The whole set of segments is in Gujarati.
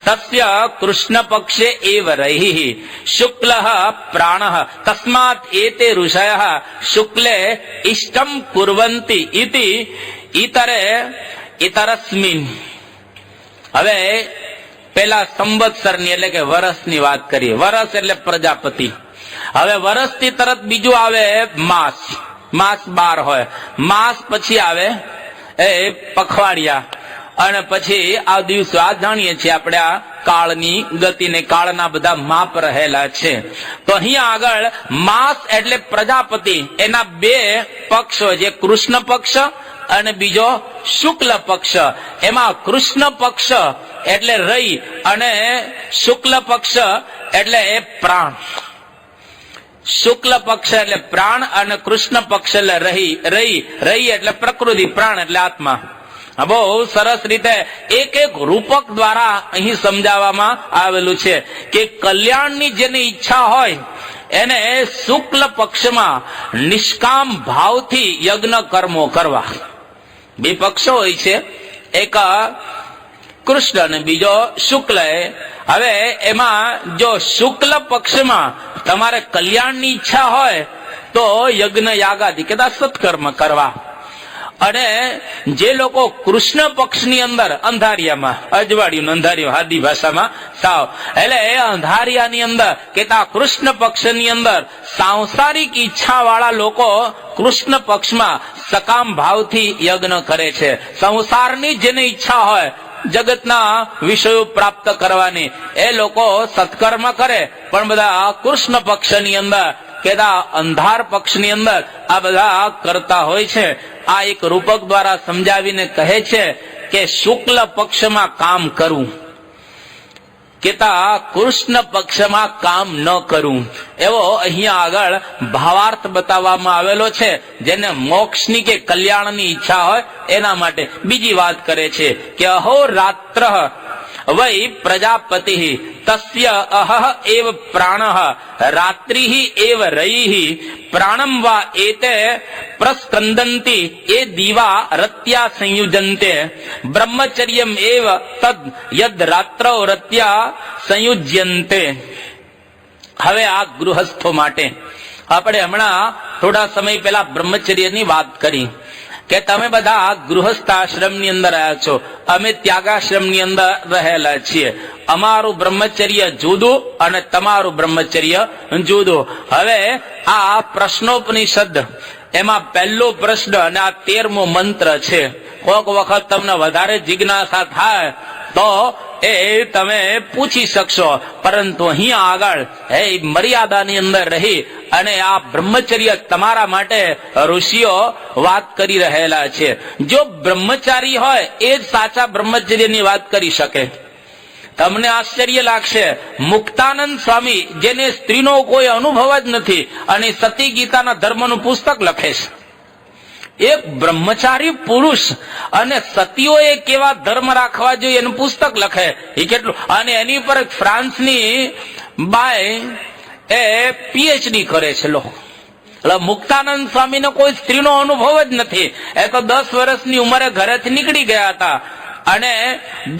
तस्य कृष्ण पक्षे एव रहिः शुक्लः प्राणः तस्मात् एते ऋषयः शुक्ले इष्टं कुर्वन्ति इति इतरस्मिन्। હવે પેલા સંવત્સરની એટલે કે વર્ષની વાત કરીએ. વર્ષ એટલે પ્રજાપતિ. હવે વર્ષથી તરત બીજું આવે માસ. માસ 12 હોય. માસ પછી આવે એ પખવાડિયા અને પછી આ દિવસો આ જાણીએ છીએ આપણે આ કાળની ગતિને કાળના બધા માપ રહેલા છે. તો અહીંયા આગળ માસ એટલે પ્રજાપતિ એના બે પક્ષો જે કૃષ્ણ પક્ષ અને બીજો શુક્લ પક્ષ. એમાં કૃષ્ણ પક્ષ એટલે રઈ અને શુક્લ પક્ષ એટલે એ પ્રાણ. શુક્લ પક્ષ એટલે પ્રાણ અને કૃષ્ણ પક્ષ એટલે રઈ એટલે પ્રકૃતિ, પ્રાણ એટલે આત્મા. બહુ સરસ રીતે એક એક રૂપક દ્વારા અહીં સમજાવવામાં આવેલું છે કે કલ્યાણની જેની ઈચ્છા હોય એને શુક્લ પક્ષમાં નિષ્કામ ભાવથી યજ્ઞ કર્મો કરવા. બે પક્ષો હોય છે, એક કૃષ્ણ અને બીજો શુક્લ. હવે એમાં જો શુક્લ પક્ષમાં તમારે કલ્યાણની ઈચ્છા હોય તો યજ્ઞ યાગાદિ કદાચ સત્કર્મ કરવા. અને જે લોકો કૃષ્ણ પક્ષની અંદર અંધારિયામાં, અજવાળિયું અંધારિયું હાદી ભાષામાં સાવ, એટલે એ અંધારિયાની અંદર કેતા કૃષ્ણ પક્ષની અંદર સાંસારિક ઈચ્છા વાળા લોકો કૃષ્ણ પક્ષમાં સકામ ભાવથી યજ્ઞ કરે છે. સંસારની જેને ઈચ્છા હોય જગતના વિષયો પ્રાપ્ત કરવાની એ લોકો સત્કર્મ કરે, પણ બધા કૃષ્ણ પક્ષની અંદર કેદા અંધાર પક્ષની અંદર આ બધા કરતા હોય છે. આ એક રૂપક દ્વારા સમજાવીને કહે છે કે શુક્લ પક્ષમાં કામ કરવું કેતા કૃષ્ણ પક્ષમાં કામ ન કરવું. એવો અહીંયા આગળ ભાવાર્થ બતાવવામાં આવેલો છે. જેને મોક્ષની કે કલ્યાણની ઈચ્છા હોય એના માટે. બીજી વાત કરે છે કે અહોરાત્ર વૈ પ્રજાપતિ તસ્ય અહ એવ પ્રાણઃ રાત્રિઃ એવ રૈઃ પ્રાણમ વા એતે પ્રસ્કંદંતિ એ દીવા રત્યા સંયુજન્તે બ્રહ્મચર્યમ એવ તદ યદ રાત્રૌ રત્યા સંયુજ્યન્તે. હવે આ ગૃહસ્થો માટે આપણે હમણાં થોડા સમય પહેલા બ્રહ્મચર્યની વાત કરી કે તમે બધા ગૃહસ્થાશ્રમની અંદર રહ્યા છો, અમે ત્યાગાશ્રમની અંદર રહેલા છીએ. અમારું બ્રહ્મચર્ય જુદું અને તમારું બ્રહ્મચર્ય જુદું. હવે આ પ્રશ્નોપનિષદ એમાં પહેલો પ્રશ્ન અને આ 13મો મંત્ર છે. કોઈક વખત તમને વધારે જિજ્ઞાસા થાય તો એ તમે પૂછી શકશો, પરંતુ અહીંયા આગળ એ મર્યાદાની અંદર રહી અને આ બ્રહ્મચર્ય તમારા માટે ઋષિઓ વાત કરી રહેલા છે. જો બ્રહ્મચારી હોય એ જ સાચા બ્રહ્મચર્યની વાત કરી શકે. તમને આશ્ચર્ય લાગશે, મુક્તાનંદ સ્વામી જેને સ્ત્રીનો કોઈ અનુભવ જ નથી અને સતી ગીતાના ધર્મનું પુસ્તક લખે છે, એક બ્રહ્મચારી પુરુષ અને સતીઓએ કેવા ધર્મ રાખવા જોઈએ એનું પુસ્તક લખે. એ કેટલું, અને એની પર ફ્રાન્સની બાય એ પીએચડી કરે છે. એટલે મુક્તાનંદ સ્વામીને કોઈ સ્ત્રીનો અનુભવ જ નથી. એ તો 10 વર્ષની ઉંમરે ઘરેથી નીકળી ગયા હતા અને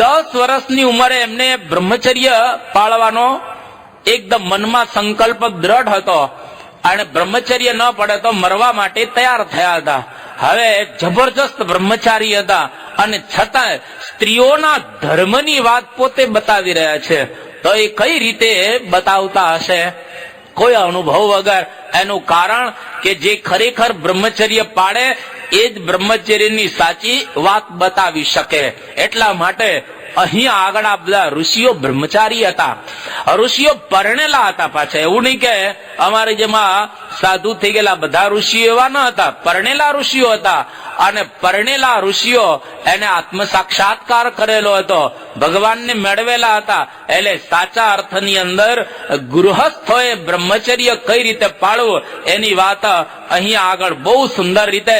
10 વર્ષની ઉંમરે એમને બ્રહ્મચર્ય પાળવાનો એકદમ મનમાં સંકલ્પ દ્રઢ હતો અને બ્રહ્મચર્ય ન પડે તો મરવા માટે તૈયાર થયા હતા. હવે જબરજસ્ત બ્રહ્મચારી હતા અને છતાં સ્ત્રીઓના ધર્મની વાત પોતે બતાવી રહ્યા છે. તો એ કઈ રીતે બતાવતા હશે? કોઈ અનુભવ વગર. એનું કારણ કે જે ખરેખર બ્રહ્મચર્ય પાડે એ જ બ્રહ્મચર્યની સાચી વાત બતાવી શકે. એટલા માટે અહીંયા આગળ આ બધા ઋષિઓ બ્રહ્મચારી હતા. ઋષિઓ પરણેલા હતા. પાછા એવું નહીં કે અમારે જેમાં સાધુ થઈ ગયેલા બધા ઋષિઓ એવા ન હતા, પરણેલા ઋષિઓ હતા. અને પરણેલા ઋષિઓ એને આત્મ સાક્ષાત્કાર કરેલો હતો, ભગવાનને મેળવેલા હતા. એટલે સાચા અર્થની અંદર ગૃહસ્થોએ બ્રહ્મચર્ય કઈ રીતે પાળવું એની વાત અહીંયા આગળ બહુ સુંદર રીતે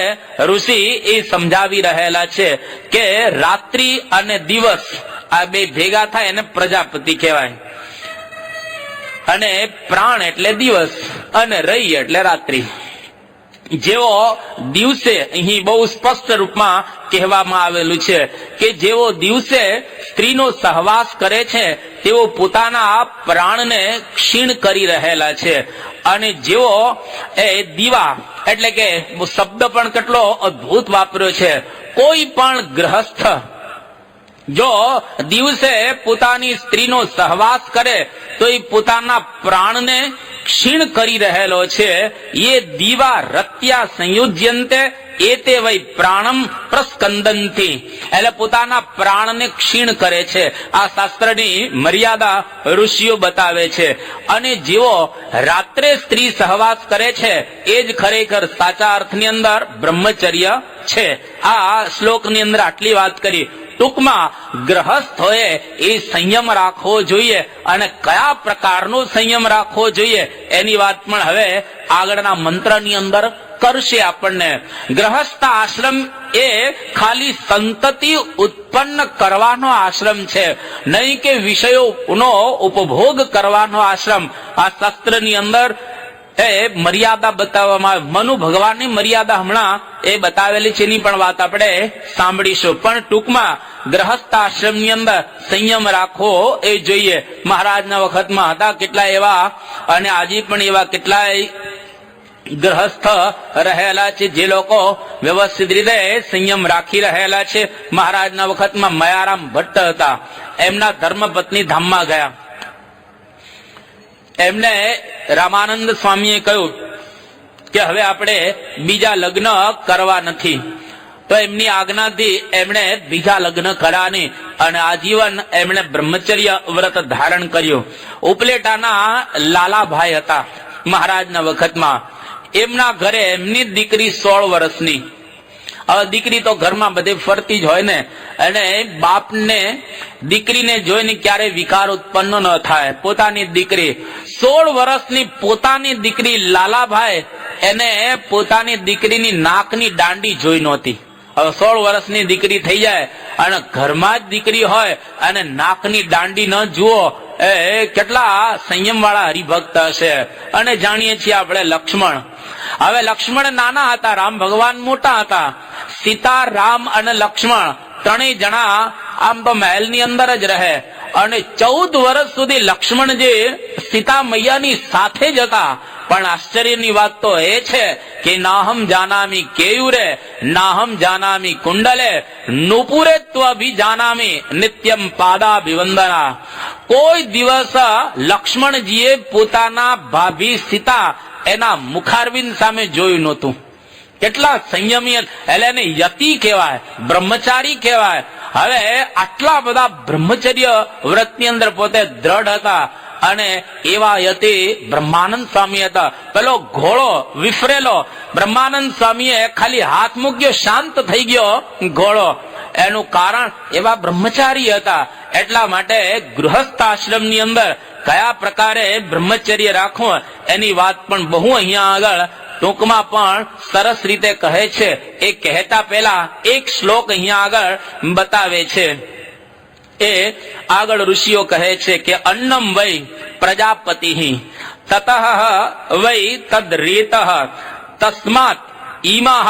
ઋષિ એ સમજાવી રહેલા છે કે રાત્રિ અને દિવસ આ બે ભેગા થાય એને પ્રજાપતિ કહેવાય. અને પ્રાણ એટલે દિવસ અને રઈ એટલે રાત્રિ. જેવો દિવસે અહીં બહુ સ્પષ્ટ રૂપમાં કહેવામાં આવેલું છે કે જેવો દિવસે સ્ત્રીનો સહવાસ કરે છે તેઓ પોતાના પ્રાણને ક્ષીણ કરી રહેલા છે, અને જેવો એ દીવા એટલે કે શબ્દ પણ કેટલો અદ્ભુત વાપર્યો છે. કોઈ પણ ગ્રહસ્થ જો દિવસે પોતાની સ્ત્રીનો સહવાસ કરે તો એ પોતાના પ્રાણને ક્ષીણ કરી રહેલો છે. એ દીવા રત્યા સંયુજ્યંતે એતે વૈ પ્રાણમ પ્રસ્કંદંતી, એટલે પોતાના પ્રાણને ક્ષીણ કરે છે. આ શાસ્ત્રની મર્યાદા ઋષિઓ બતાવે છે. અને જેવો રાત્રે સ્ત્રી સહવાસ કરે છે એ જ ખરેખર સાચા અર્થની અંદર બ્રહ્મચર્ય છે. આ શ્લોકની અંદર આટલી વાત કરી. ટૂંકમાં ગ્રહસ્થોએ એ સંયમ રાખવો જોઈએ, અને કયા પ્રકારનો સંયમ રાખવો જોઈએ એની વાત પણ હવે આગળના મંત્રની અંદર કરશે આપણને. ગ્રહસ્થ આશ્રમ એ ખાલી સંતતિ ઉત્પન્ન કરવાનો આશ્રમ છે, નહીં કે વિષયોનો ઉપભોગ કરવાનો આશ્રમ. આ શાસ્ત્રની અંદર એ મર્યાદા બતાવવામાં આવે. મનુ ભગવાનની મર્યાદા હમણાં એ બતાવેલી છે, એની પણ વાત આપણે સાંભળીશું. પણ ટૂંકમાં ગ્રહસ્થ આશ્રમની અંદર સંયમ રાખવો એ જોઈએ. મહારાજના વખતમાં હતા કેટલા એવા, અને આજે પણ એવા કેટલાય ગ્રહસ્થ રહેલા છે જે લોકો વ્યવસ્થિત રીતે સંયમ રાખી રહેલા છે. મહારાજના વખતમાં મયારામ ભટ્ટ હતા. એમના ધર્મપત્ની ધામમાં ગયા. એમને રામાનંદ સ્વામીએ કહ્યું કે હવે આપણે બીજા લગ્ન કરવા નથી. તો એમની આજ્ઞાથી એમણે બીજા લગ્ન કર્યા નહીં, અને આજીવન એમણે બ્રહ્મચર્ય વ્રત ધારણ કર્યું. ઉપલેટાના લાલાભાઈ હતા મહારાજના વખતમાં. એમના ઘરે એમની દીકરી 16 વર્ષની. હવે દીકરી તો ઘરમાં બધે ફરતી જ હોય ને, અને બાપને દીકરીને જોઈને ક્યારે વિકાર ઉત્પન્ન ન થાય. પોતાની દીકરી 16 વર્ષની પોતાની દીકરી લાલાભાઈ એને પોતાની દીકરીની નાકની દાંડી જોઈ નહોતી. હવે 16 વર્ષની દીકરી થઈ જાય અને ઘરમાં જ દીકરી હોય અને નાકની દાંડી ન જુઓ, એ કેટલા સંયમ વાળા હરિભક્ત હશે. અને જાણીએ છીએ આપણે લક્ષ્મણ. હવે લક્ષ્મણ નાના હતા, રામ ભગવાન મોટા હતા. સીતા, રામ અને લક્ષ્મણ ત્રણેય જણા આમ તો મહેલની અંદર જ રહે, અને 14 વર્ષ સુધી લક્ષ્મણજી સીતા મૈયાની સાથે જ હતા. પણ આશ્ચર્યની વાત તો એ છે કે નાહમ જાનામી કેયુરે નાહમ જાનામી કુંડલે નુપુરે ત્વભી જાનામી નિત્યમ પાદાભિવંદના. કોઈ દિવસ લક્ષ્મણજીએ પોતાના ભાભી સીતા એના મુખારવિંદ સામે જોયું નહોતું. કેટલા સંયમી, એટલે એને યતિ કહેવાય, બ્રહ્મચારી કહેવાય. હવે આટલા બધા બ્રહ્મચર્ય વ્રતની અંદર પોતે દ્રઢ હતા. અને એવા યતિ બ્રહ્માનંદ સ્વામી હતા. પેલો ઘોડો વિફરેલો, બ્રહ્માનંદ સ્વામીએ ખાલી હાથ મૂક્યો, શાંત થઈ ગયો ઘોડો. એનું કારણ એવા બ્રહ્મચારી હતા. એટલા માટે ગૃહસ્થ આશ્રમની અંદર કયા પ્રકારે બ્રહ્મચર્ય રાખવું એની વાત પણ બહુ અહીંયા આગળ ટૂંકમાં પણ સરસ રીતે કહે છે. એ કહેતા પહેલા એક શ્લોક અહીંયા આગળ બતાવે છે. એ આગળ ઋષિઓ કહે છે કે અન્નમ વૈ પ્રજાપતિ તતઃ વૈ તદ્રેત તસ્માત ઈમાહ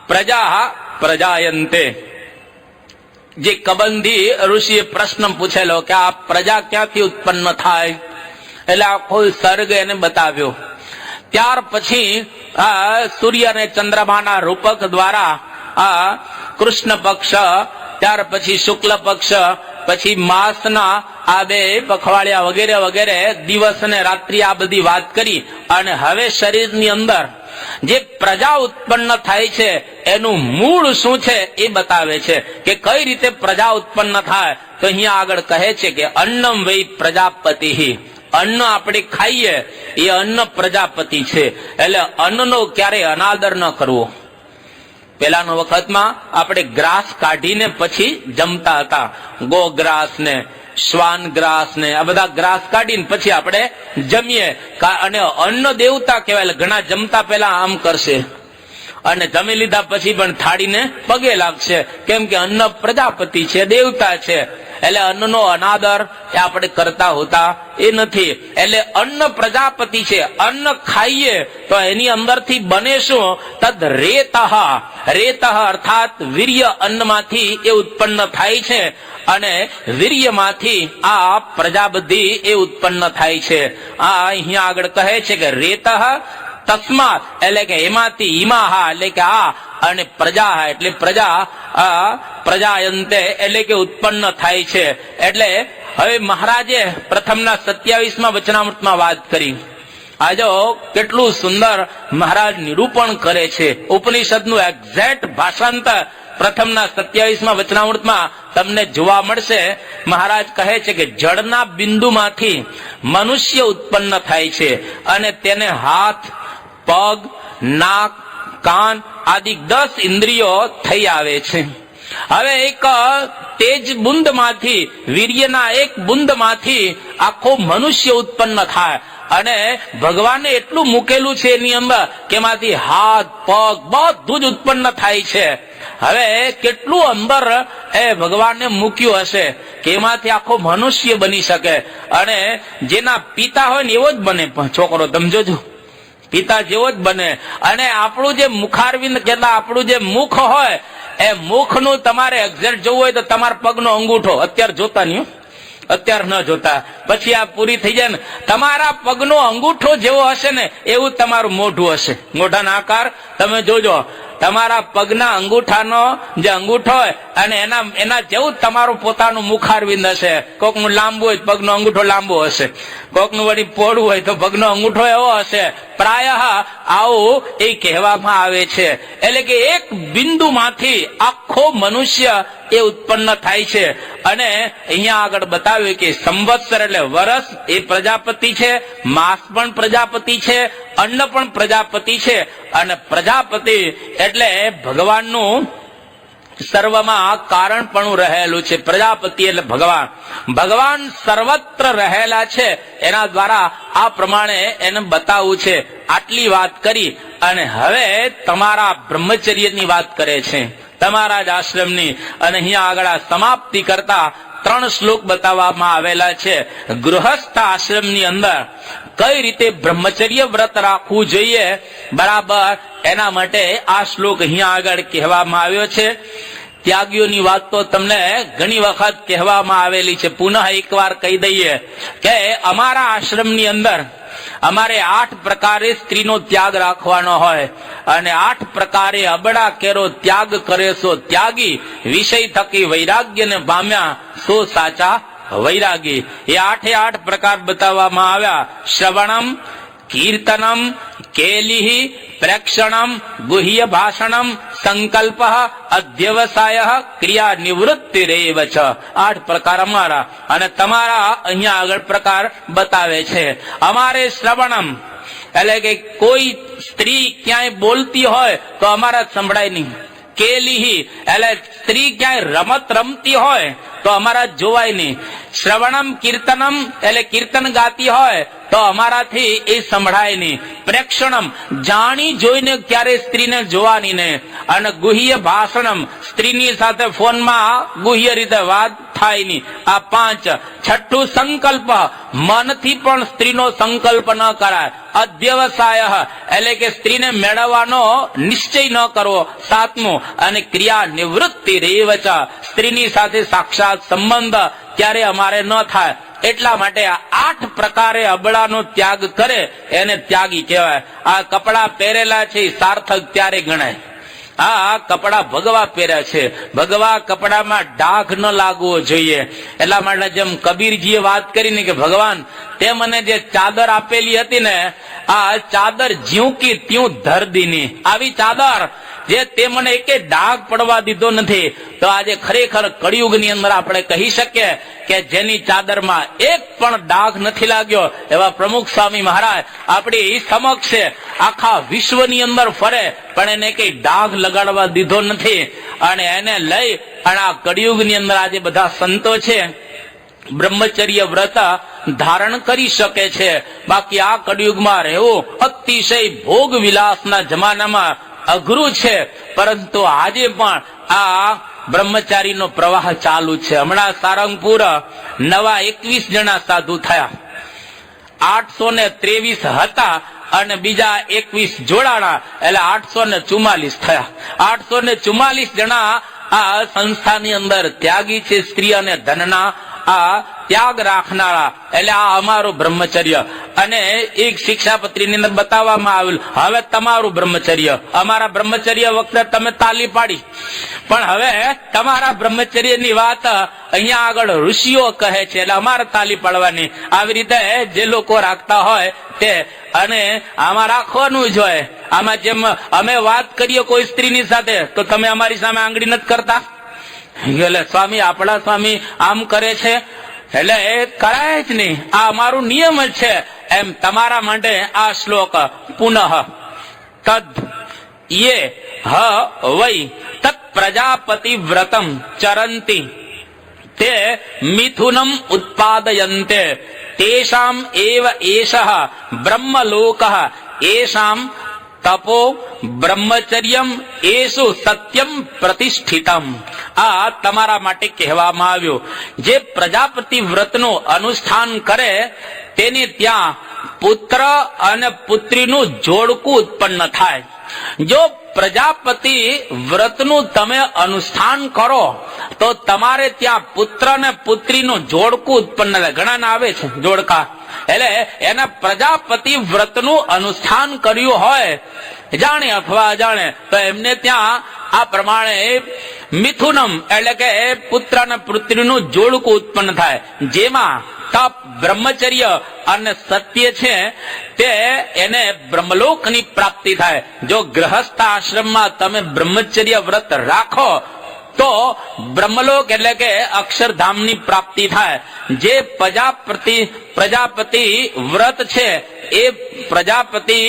પ્રજા પ્રજાયંતે. જે કબંધી ઋષિએ પ્રશ્ન પૂછેલો કે આ પ્રજા ક્યાંથી ઉત્પન્ન થાય, એટલે આખો સર્ગ એને બતાવ્યો. ત્યાર પછી સૂર્ય અને ચંદ્રમાના રૂપક દ્વારા આ કૃષ્ણ પક્ષ, ત્યાર પછી શુક્લ પક્ષ, પછી માસના આ 2 પખવાડિયા વગેરે વગેરે, દિવસ અને રાત્રિ, આ બધી વાત કરી. અને હવે શરીરની અંદર જે પ્રજા ઉત્પન્ન થાય છે એનું મૂળ શું છે એ બતાવે છે કે કઈ રીતે પ્રજા ઉત્પન્ન થાય. તો અહીંયા આગળ કહે છે કે અન્નમ વૈ પ્રજાપતિ. અન્ન આપણે ખાઈએ એ અન્ન પ્રજાપતિ છે. એટલે અન્નનો ક્યારેય અનાદર ન કરવો. પેલાનો વખતમાં આપણે ગ્રાસ કાઢીને પછી જમતા હતા. ગો ગ્રાસ ને શ્વાન ગ્રાસ ને આ બધા ગ્રાસ કાઢીને પછી આપણે જમીએ. અને અન્ન દેવતા કહેવાય. ઘણા જમતા પહેલા આમ કરશે અને જમી લીધા પછી પણ થાળીને પગે લાગશે, કેમ કે અન્ન પ્રજાપતિ છે, દેવતા છે. એટલે અન્નનો અનાદર એ આપણે કરતા હોતા એ નથી. એટલે અન્ન પ્રજાપતિ છે. અન્ન ખાઈએ તો એની અંદરથી બને શું? તદ રેતઃ. રેતઃ અર્થાત વીર્ય અન્નમાંથી એ ઉત્પન્ન થાય છે અને વીર્યમાંથી આ પ્રજા બધી એ ઉત્પન્ન થાય છે. આ અહીંયા આગળ કહે છે કે રેતઃ તસ્માત એટલે કે એમાંથી ઈમાહા એટલે કે આ અને પ્રજા એટલે પ્રજા પ્રજાયંતે એટલે કે ઉત્પન્ન થાય છે. એટલે હવે મહારાજે પ્રથમના 27માં વચનામૃતમાં વાત કરી. આજો કેટલું સુંદર મહારાજ નિરૂપણ કરે છે. ઉપનિષદનું એક્ઝેક્ટ ભાષાંતર પ્રથમના 27માં વચનામૃતમાં તમને જોવા મળશે. મહારાજ કહે છે કે જળના બિંદુમાંથી મનુષ્ય ઉત્પન્ન થાય છે અને તેને હાથ, પગ, નાક, કાન આદિ 10 ઇન્દ્રિયો થઈ આવે છે. હવે એક તેજ બુંદમાંથી, વીર્યના એક બુંદમાંથી આખો મનુષ્ય ઉત્પન્ન થાય અને ભગવાને એટલું મૂકેલું છે એની અંદર કે એમાંથી હાથ, પગ બધું જ ઉત્પન્ન થાય છે. હવે કેટલું અંદર એ ભગવાને મૂક્યું હશે કે એમાંથી આખો મનુષ્ય બની શકે અને જેના પિતા હોય ને એવો જ બને છોકરો. તમે જોજો, પિતા જેવો જ બને. અને આપણું જે મુખારવિંદ કેટલા આપણું જે મુખ હોય એ મુખનું તમારે એક્ઝેક્ટ જોવું હોય તો તમારા પગનો અંગૂઠો, અત્યારે જોતા નહીં, અત્યારે ન જોતા, પછી આ પૂરી થઈ જાય ને તમારા પગનો અંગૂઠો જેવો હશે ને એવું તમારું મોઢું હશે. મોઢાનો આકાર તમે જોજો, તમારા પગના અંગૂઠાનો જે અંગૂઠો હોય અને એના જેવું તમારું પોતાનું મુખારવિંદ હશે. કોકનું લાંબુ હોય પગનો અંગૂઠો લાંબો હશે, કોકનું વળી પોળું હોય તો પગનો અંગૂઠો એવો હશે. પ્રાય આવું એ કહેવામાં આવે છે. એટલે કે એક બિંદુમાંથી આખો મનુષ્ય એ ઉત્પન્ન થાય છે. અને અહીંયા આગળ બતાવ્યું કે સંવત્સર એટલે વર્ષ એ પ્રજાપતિ છે, માસ પણ પ્રજાપતિ છે, અન્ન પણ પ્રજાપતિ છે. અને પ્રજાપતિ એટલે ભગવાનનું સર્વમાં કારણપણું રહેલું છે. પ્રજાપતિ એટલે ભગવાન. ભગવાન સર્વત્ર રહેલા છે એના દ્વારા આ પ્રમાણે એને બતાવવું છે. આટલી વાત કરી અને હવે તમારા બ્રહ્મચર્યની વાત કરે છે, તમારા જ આશ્રમની. અને અહીંયા આગળ સમાપ્તિ કરતા 3 શ્લોક બતાવવામાં આવેલા છે. ગૃહસ્થ આશ્રમની અંદર કઈ રીતે બ્રહ્મચર્ય વ્રત રાખવું જોઈએ બરાબર એના માટે આ શ્લોક અહીંયા આગળ કહેવામાં આવ્યો છે. ત્યાગીઓની વાત તો તમને ઘણી વખત કહેવામાં આવેલી છે. પુનઃ એકવાર કહી દઈએ કે અમારા આશ્રમની અંદર અમારે 8 પ્રકારે સ્ત્રીનો ત્યાગ રાખવાનો હોય અને 8 પ્રકારે અબડા કેરો ત્યાગ કરે સો ત્યાગી, વિષય થકી વૈરાગ્યને પામ્યા સો સાચા વૈરાગી. એ 8 પ્રકાર બતાવવામાં આવ્યા. શ્રવણમ, કીર્તનમ, કેલિહ, પ્રેક્ષણમ, ગુહ્ય ભાષણમ, સંકલ્પ, અધ્યવસાય, ક્રિયા નિવૃત્તિરેવ ચ. 8 પ્રકાર અમારા. અને તમારા અહીંયા આગળ પ્રકાર બતાવે છે. અમારે શ્રવણમ એટલે કે કોઈ સ્ત્રી ક્યાંય બોલતી હોય તો અમારા સંભળાય નહીં. કેલિહી એટલે સ્ત્રી ક્યાંય રમત રમતી હોય તો અમારા જોવાય નહીં. શ્રવણમ કીર્તનમ એટલે કીર્તન ગાતી હોય તો અમારાથી એ સંભળાય નહીં. પ્રેક્ષણમ જાણી જોઈને ક્યારે સ્ત્રીને જોવાની નહીં. અને ગુહ્ય ભાષણમ સ્ત્રીની સાથે ફોનમાં ગુહ્ય રીતે વાત થાય નહીં. આ 5. છઠ્ઠું સંકલ્પ મનથી પણ સ્ત્રીનો સંકલ્પ ન કરાય. અધ્યવસાય એટલે કે સ્ત્રીને મેળવવાનો નિશ્ચય ન કરવો. 7મું અને ક્રિયા નિવૃત્તિ રેવચ સ્ત્રીની સાથે સાક્ષાત સંબંધ ક્યારે અમારે ન થાય. એટલા માટે 8 પ્રકારે અબળાનો ત્યાગ કરે એને ત્યાગી કહેવાય. આ કપડા પહેરેલા છે એ સાર્થક ત્યારે ગણાય. આ કપડા ભગવા પહેર્યા છે, ભગવા કપડામાં ડાઘ ન લાગવો જોઈએ. એટલા માટે જેમ કબીરજીએ વાત કરીને કે ભગવાન તે મને જે ચાદર આપેલી હતી ને આ ચાદર જ્યું કી ત્યું ધર દીની. આવી ચાદર જે તે મને એકે ડાઘ પડવા દીધો નથી. તો આજે ખરેખર કળિયુગની અંદર આપણે કહી શકીએ કે જેની ચાદરમાં એક પણ ડાઘ નથી લાગ્યો એવા પ્રમુખ સ્વામી મહારાજ આપણી સમક્ષ છે. આખા વિશ્વની અંદર ફરે પણ એને કઈ ડાઘ લગાડવા દીધો નથી. અને એને લઈ અને આ કળિયુગની અંદર આજે બધા સંતો છે બ્રહ્મચર્ય વ્રત ધારણ કરી શકે છે. બાકી આ કળિયુગમાં રહેવું અતિશય ભોગ વિલાસના જમાનામાં અઘરું છે. પરંતુ આજે પણ આ બ્રહ્મચારીનો પ્રવાહ ચાલુ છે. હમણાં સારંગપુર નવા 21 જણા સાધુ થયા. 823 હતા અને બીજા 21 જોડાણા એટલે 844 થયા. 844 જણા આ સંસ્થાની અંદર ત્યાગી છે. સ્ત્રી અને ધનના આ ત્યાગ રાખનારા એટલે આ અમારું બ્રહ્મચર્ય. અને એક શિક્ષાપત્રીની અંદર બતાવવામાં આવેલું, હવે તમારું બ્રહ્મચર્ય. અમારા બ્રહ્મચર્ય વખતે તમે તાલી પાડી, પણ હવે તમારા બ્રહ્મચર્યની વાત અહીંયા આગળ ઋષિઓ કહે છે એટલે અમારે તાલી પાડવાની. આવી રીતે જે લોકો રાખતા હોય તે, અને આમાં રાખવાનું જ હોય. આમાં જેમ અમે વાત કરીએ કોઈ સ્ત્રીની સાથે તો તમે અમારી સામે આંગળી નથી કરતા, એટલે સ્વામી આપણા સ્વામી આમ કરે છે એટલે એ કરાય જ નહીં, આ અમારું નિયમ જ છે. એમ તમારા માટે આ શ્લોક પુનઃ તદ યે હ વૈ તત્ પ્રજાપતિ વ્રતમ ચરંતી તે મિથુનમ ઉત્પાદયન્તે તેષામ એવ એષઃ બ્રહ્મલોકઃ એષામ તપો બ્રહ્મચર્યમ એષુ સત્યમ પ્રતિષ્ઠિતમ. આ તમારા માટે કહેવામાં આવ્યું, જે પ્રજાપતિ વ્રતનું અનુષ્ઠાન કરે તેને ત્યાં પુત્ર અને પુત્રીનું જોડકું ઉત્પન્ન થાય. જો પ્રજાપતિ વ્રતનું તમે અનુષ્ઠાન કરો તો તમારે ત્યાં પુત્ર અને પુત્રીનું જોડકું ઉત્પન્ન થાય. ઘણા આવે છે જોડકા, એટલે એના પ્રજાપતિ વ્રતનું અનુષ્ઠાન કર્યું હોય જાણે અથવા અજાણે તો એમને ત્યાં આ પ્રમાણે મિથુનમ એટલે કે પુત્ર અને પુત્રીનું જોડકું ઉત્પન્ન થાય, જેમાં તપ બ્રહ્મચર્ય અને સત્ય છે તે એને બ્રહ્મલોકની પ્રાપ્તિ થાય. જો ગૃહસ્થ આશ્રમમાં તમે બ્રહ્મચર્ય વ્રત રાખો તો બ્રહ્મલોક એટલે કે અક્ષરધામની પ્રાપ્તિ થાય. જે પ્રજાપતિ વ્રત છે એ પ્રજાપતિ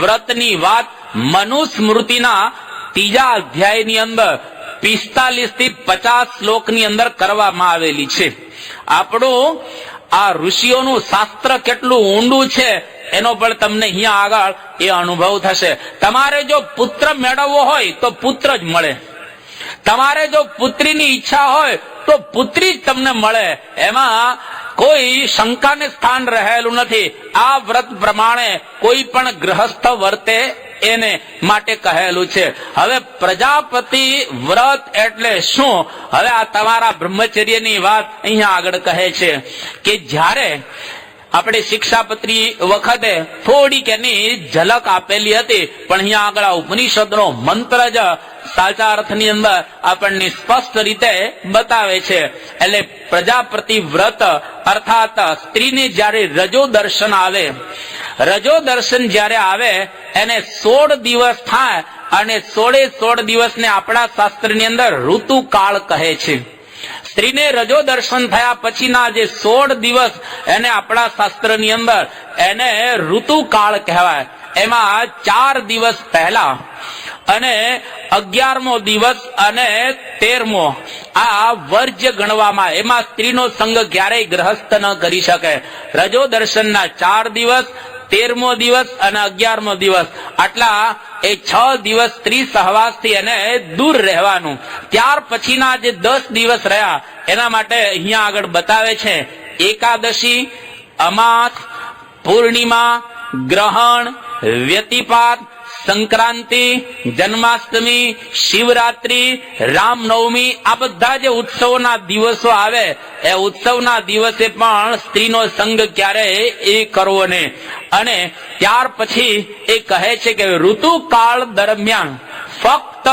વ્રતની વાત મનુસ્મૃતિના 3જા અધ્યાયની અંદર 45 થી 50 શ્લોકની અંદર કરવામાં આવેલી છે. આપણું આ ઋષિઓનું શાસ્ત્ર કેટલું ઊંડું છે એનો પણ તમને અહીંયા આગળ એ અનુભવ થશે. તમારે જો પુત્ર મેળવવો હોય તો પુત્ર જ મળે, તમારે જો પુત્રીની ઈચ્છા હોય તો પુત્રી જ તમને મળે, એમાં કોઈ શંકાને સ્થાન રહેલું નથી. આ વ્રત પ્રમાણે કોઈ પણ ગ્રહસ્થ વર્તે એને માટે કહેલું છે. હવે પ્રજાપતિ વ્રત એટલે શું? હવે આ તમારા બ્રહ્મચર્યની વાત અહીંયા આગળ કહે છે કે જ્યારે આપણે શિક્ષાપત્રી વખતે થોડીક એની ઝલક આપેલી હતી, પણ અહીંયા આગળ ઉપનિષદનો મંત્ર જ સાચા અર્થની અંદર આપણને સ્પષ્ટ રીતે બતાવે છે. એટલે પ્રજાપતિ વ્રત અર્થાત સ્ત્રીને જ્યારે રજો દર્શન આવે, રજો દર્શન જ્યારે આવે એને 16 દિવસ થાય અને 16 દિવસને આપણા શાસ્ત્રની અંદર ઋતુકાળ કહે છે. સ્ત્રીને રજો દર્શન થયા પછીના જે 16 દિવસ એને આપણા શાસ્ત્રની અંદર એને ઋતુકાળ કહેવાય. એમાં 4 દિવસ પહેલા અને 11મો દિવસ અને 13મો આ વર્જ્ય ગણવામાં. એમાં સ્ત્રીનો સંગ ક્યારેય ગ્રહસ્થ ન કરી શકે. રજો દર્શનના 4 દિવસ, 13મો દિવસ અને 11મો દિવસ, આટલા એ 6 દિવસ સ્ત્રી સહવાસથી એને દૂર રહેવાનું. ત્યાર પછીના જે 10 દિવસ રહ્યા એના માટે અહીંયા આગળ બતાવે છે એકાદશી, અમાસ, પૂર્ણિમા, ગ્રહણ, વ્યતિપાત, સંક્રાંતિ, જન્માષ્ટમી, શિવરાત્રી, રામનવમી, આ બધા જે ઉત્સવોના દિવસો આવે એ ઉત્સવના દિવસે પણ સ્ત્રીનો સંગ ક્યારેય એ કરવો નહીં. અને ત્યાર પછી એ કહે છે કે ઋતુકાળ દરમિયાન ફક્ત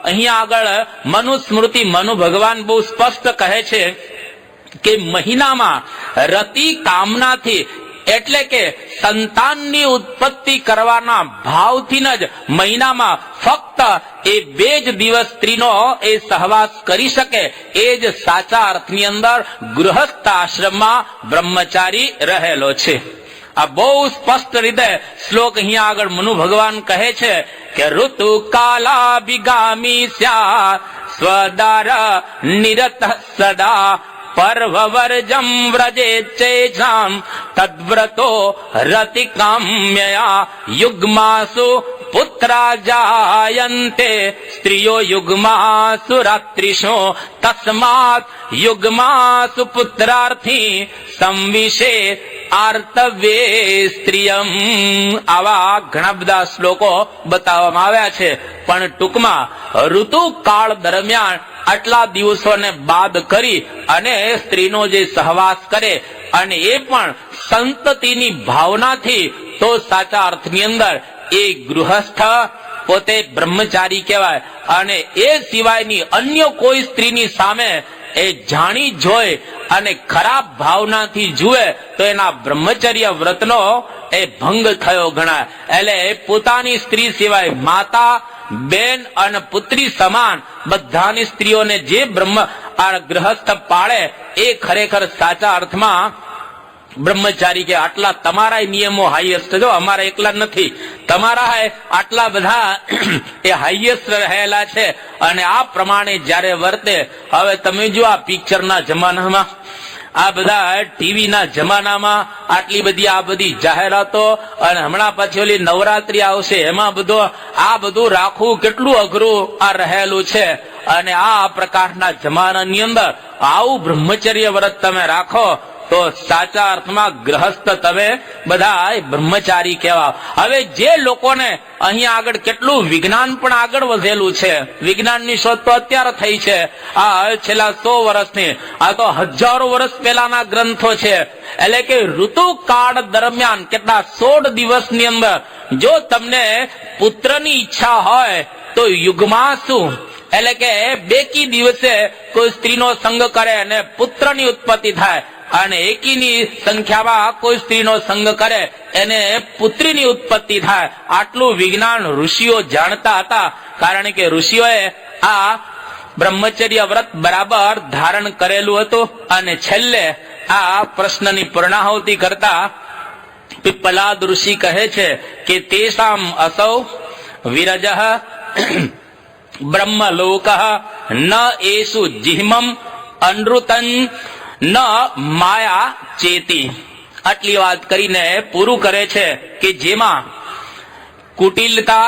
અહીંયા આગળ મનુસ્મૃતિ મનુ ભગવાન બહુ સ્પષ્ટ કહે છે કે મહિનામાં રતિ કામનાથી એટલે કે સંતાનની ઉત્પત્તિ કરવાના ભાવથી જ મહિનામાં ફક્ત એ 2 જ દિવસ સ્ત્રીનો એ સહવાસ કરી શકે. એ જ સાચા અર્થની અંદર ગૃહસ્થ આશ્રમમાં બ્રહ્મચારી રહેલો છે. આ બહુ સ્પષ્ટ રીતે શ્લોક અહીંયા આગળ મનુ ભગવાન કહે છે કે ઋતુ કાલાભિગામી સ્યા સ્વદાર નિરત સદા પર્વવર્જમ વ્રજે ચેજામ તદ્વ્રતો રતિકામ્યયા યુગ્માસુ પુત્રા જાયંતે સ્ત્રીઓ યુગમાસુ રાત્રિશો તસ્માત યુગમાસુ પુત્રાર્થી સંવિશે આર્તવે સ્ત્રીયમ. આવા ઘણા બધા શ્લોકો બતાવવામાં આવ્યા છે, પણ ટૂંકમાં ઋતુકાળ દરમિયાન આટલા દિવસોને બાદ કરી અને સ્ત્રીનો જે સહવાસ કરે અને એ પણ સંતતિની ભાવનાથી, તો સાચા અર્થની અંદર એ ગૃહસ્થ પોતે બ્રહ્મચારી કહેવાય. અને એ સિવાયની અન્ય કોઈ સ્ત્રીની સામે એ જાણી જોઈ અને ખરાબ ભાવનાથી જુએ તો એના બ્રહ્મચર્ય વ્રતનો એ ભંગ થયો ગણાય. એટલે પોતાની સ્ત્રી સિવાય માતા, બેન અને પુત્રી સમાન બધાની સ્ત્રીઓને જે ગ્રહસ્થ પાળે એ ખરેખર સાચા અર્થમાં બ્રહ્મચારી કે આટલા તમારા નિયમો હાઈએસ્ટ, જો અમારા એકલા નથી, તમારા આટલા બધા એ હાઈએસ્ટ રહેલા છે. અને આ પ્રમાણે જયારે વર્તે, હવે તમે જો આ પિક્ચરના જમાનામાં, આ બધા ટીવીના જમાનામાં આટલી બધી આ બધી જાહેરાતો, અને હમણાં પછી ઓલી નવરાત્રી આવશે, એમાં બધું રાખવું કેટલું અઘરું આ રહેલું છે. અને આ પ્રકારના જમાનાની અંદર આવું બ્રહ્મચર્ય વ્રત તમે રાખો તો સાચા અર્થમાં ગ્રહસ્થ તમે બધા બ્રહ્મચારી કહેવાય. હવે જે લોકોને અહીંયા આગળ કેટલું વિજ્ઞાન પણ આગળ વધેલું છે, વિજ્ઞાનની શોધ તો અત્યારે થઈ છે, આ છેલ્લા 100 વર્ષની, આ તો હજારો વર્ષ પહેલાના ગ્રંથો છે. એટલે કે ઋતુકાળ દરમિયાન કેટલા 16 દિવસની અંદર જો તમને પુત્રની ઈચ્છા હોય તો યુગમાસુ એટલે કે બેકી દિવસે કોઈ સ્ત્રીનો સંગ કરે અને પુત્રની ઉત્પત્તિ થાય, અને એકીની સંખ્યામાં કોઈ સ્ત્રીનો સંગ કરે એને પુત્રીની ઉત્પત્તિ થાય. આટલું વિજ્ઞાન ઋષિઓ જાણતા હતા, કારણ કે ઋષિઓએ આ બ્રહ્મચર્ય વ્રત બરાબર ધારણ કરેલું હતું. અને છેલ્લે આ પ્રશ્નની પૂર્ણાહુતિ કરતા પિપ્પલાદ ઋષિ કહે છે કે તેષામ અસૌ વિરજઃ બ્રહ્મલોક ન એષુ જીહ્મમ અનૃતં ન માયા ચેતી. આટલી વાત કરીને પૂરું કરે છે કે જેમાં કુટિલતા,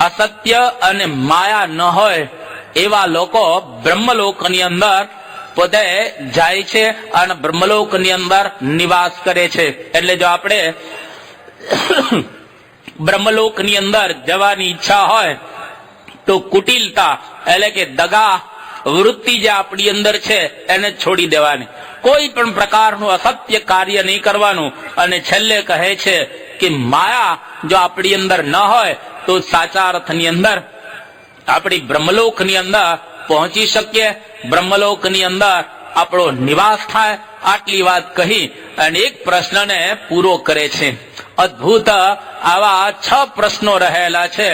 અસત્ય અને માયા ન હોય એવા લોકો બ્રહ્મલોકની અંદર પોતે જાય છે અને બ્રહ્મલોકની અંદર નિવાસ કરે છે. એટલે જો આપણે બ્રહ્મલોકની અંદર જવાની ઈચ્છા હોય તો કુટિલતા એટલે કે દગા વૃત્તિ જે આપણી અંદર છે એને છોડી દેવાની, કોઈ પણ પ્રકારનું અસત્ય કાર્ય નહીં કરવાનું. અને છેલ્લે કહે છે કે માયા જો આપણી અંદર ન હોય તો સાચા અર્થની અંદર આપણી બ્રહ્મલોકની અંદર પહોંચી શકીએ, બ્રહ્મલોકની અંદર આપણો નિવાસ થાય. આટલી વાત કહી અને એક પ્રશ્નને પૂરો કરે છે. અદ્ભુત આવા 6 પ્રશ્નો રહેલા છે.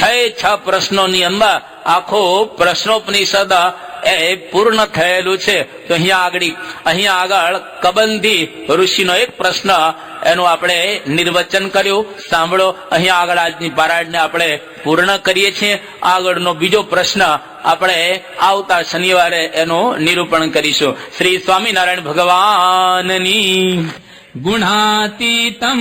6 પ્રશ્નોની અંદર આખો પ્રશ્નોપનિષદ એ પૂર્ણ થયેલું છે. તો અહીંયા આગળ કબંધી ઋષિનો એક પ્રશ્ન એનું આપણે નિર્વચન કર્યું, સાંભળો. અહીંયા આગળ આજની પારાયણને આપણે પૂર્ણ કરીએ છીએ. આગળનો બીજો પ્રશ્ન આપણે આવતા શનિવારે એનું નિરૂપણ કરીશું. શ્રી સ્વામિનારાયણ ભગવાનની ગુણાતીતમ